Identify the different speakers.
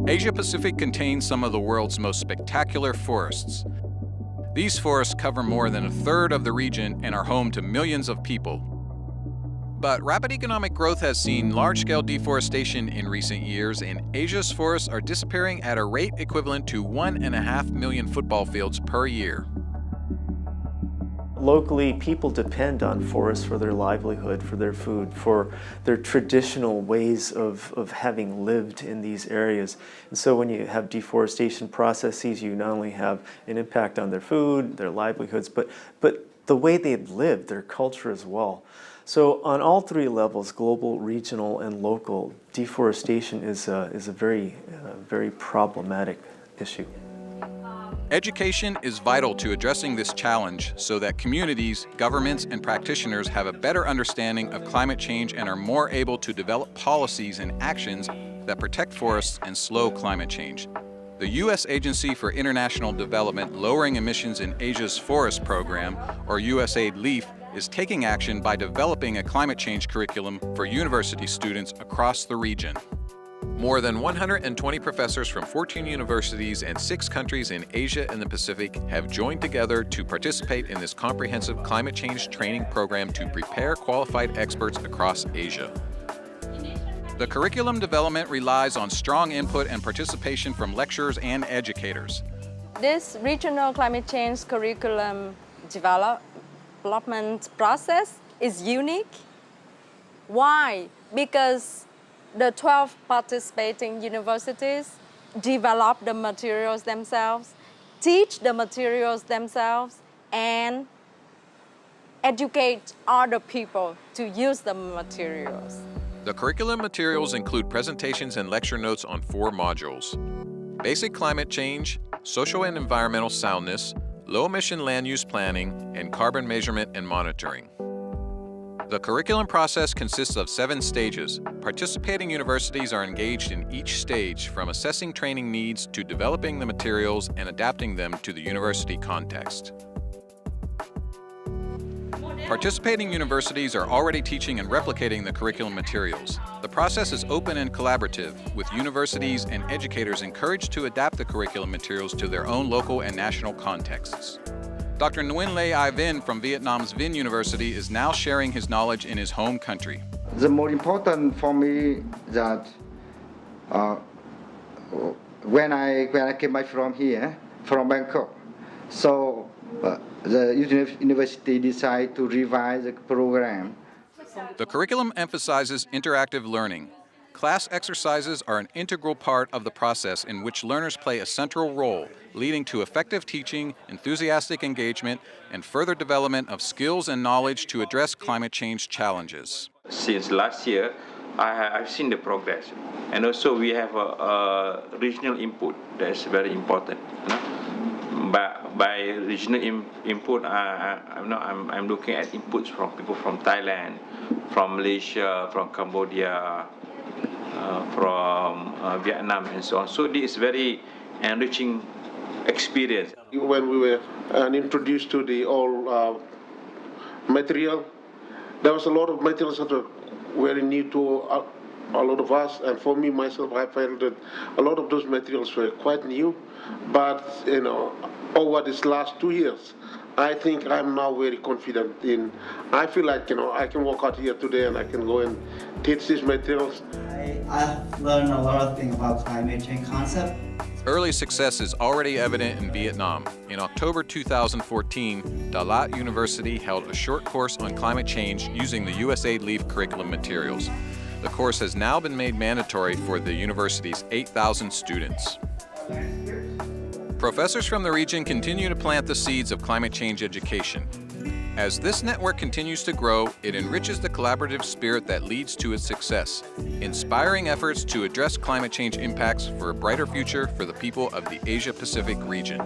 Speaker 1: Asia-Pacific contains some of the world's most spectacular forests. These forests cover more than a third of the region and are home to millions of people. But rapid economic growth has seen large-scale deforestation in recent years, and Asia's forests are disappearing at a rate equivalent to 1.5 million football fields per year.
Speaker 2: Locally, people depend on forests for their livelihood, for their food, for their traditional ways of having lived in these areas. And so when you have deforestation processes, you not only have an impact on their food, their livelihoods, but the way they've lived, their culture as well. So on all three levels, global, regional, and local, deforestation is a very problematic issue.
Speaker 1: Education is vital to addressing this challenge so that communities, governments, and practitioners have a better understanding of climate change and are more able to develop policies and actions that protect forests and slow climate change. The U.S. Agency for International Development Lowering Emissions in Asia's Forest Program, or USAID LEAF, is taking action by developing a climate change curriculum for university students across the region. More than 120 professors from 14 universities and 6 countries in Asia and the Pacific have joined together to participate in this comprehensive climate change training program to prepare qualified experts across Asia. The curriculum development relies on strong input and participation from lecturers and educators.
Speaker 3: This regional climate change curriculum development process is unique. Why? Because the 12 participating universities develop the materials themselves, teach the materials themselves, and educate other people to use the materials.
Speaker 1: The curriculum materials include presentations and lecture notes on 4 modules: basic climate change, social and environmental soundness, low-emission land use planning, and carbon measurement and monitoring. The curriculum process consists of 7 stages. Participating universities are engaged in each stage, from assessing training needs to developing the materials and adapting them to the university context. Participating universities are already teaching and replicating the curriculum materials. The process is open and collaborative, with universities and educators encouraged to adapt the curriculum materials to their own local and national contexts. Dr. Nguyen Le Ai Vinh from Vietnam's Vinh University is now sharing his knowledge in his home country.
Speaker 4: The most important for me that when I came back from here, from Bangkok, so the university decided to revise the program.
Speaker 1: The curriculum emphasizes interactive learning. Class exercises are an integral part of the process in which learners play a central role, leading to effective teaching, enthusiastic engagement, and further development of skills and knowledge to address climate change challenges.
Speaker 5: Since last year, I've seen the progress, and also we have a regional input that's very important. You know? By regional input, I'm looking at inputs from people from Thailand, from Malaysia, from Cambodia, from Vietnam, and so on. So this is very enriching experience.
Speaker 6: When we were introduced to the all material, there was a lot of materials that were very new to a lot of us, and for me myself, I felt that a lot of those materials were quite new. But you know, over these last 2 years, I think I'm now very confident in. I feel like I can walk out here today and I can go and teach these materials.
Speaker 7: I've learned a lot of things about climate change concept.
Speaker 1: Early success is already evident in Vietnam. In October 2014, Đà Lạt University held a short course on climate change using the USAID LEAF curriculum materials. The course has now been made mandatory for the university's 8,000 students. Professors from the region continue to plant the seeds of climate change education. As this network continues to grow, it enriches the collaborative spirit that leads to its success, inspiring efforts to address climate change impacts for a brighter future for the people of the Asia-Pacific region.